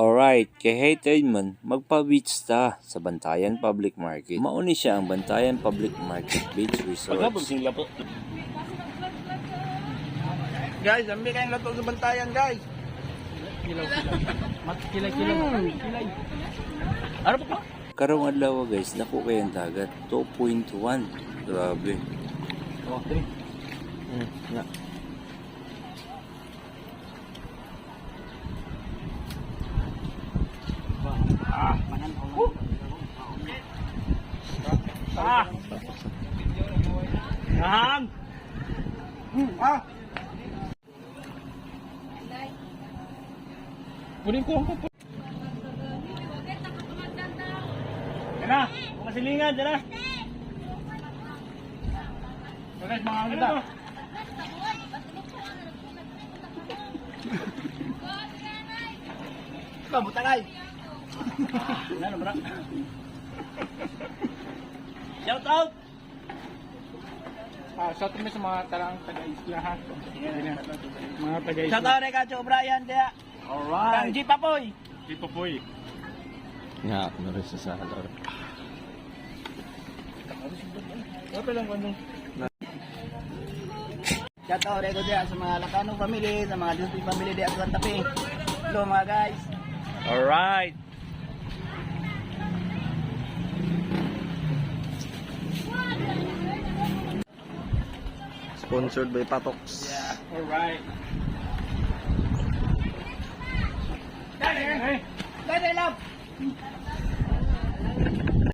Alright, kay hated man, magpa-beach ta sa Bantayan Public Market. Mauni siya ang Bantayan Public Market Beach Resorts. Guys, ambil kayong lato sa Bantayan, guys. Kilay. Ano po? Karong adlaw guys, naku kayang dagat, 2.1. Grabe. Oh, 3. Na. Manan ko. Nahang. Punin ko ang kupo. Tara, masilingan, tara. Guys, mga kita. Kamuta kay. Ano bro? Shout out. Shout out sa mga tarang taga-isla ha. Mga taga-isla. Shout out kay Kacho Brian dia. Alright. Kang Jipapoy. Jipapoy. Nga, narin sa salor. Apa lang kung shout out ko dia sa mga Lacano family, sa mga Duty family dia sa Tapi. Hello mga guys. Alright. Sponsored by Patox. Yeah, alright. Daddy, love.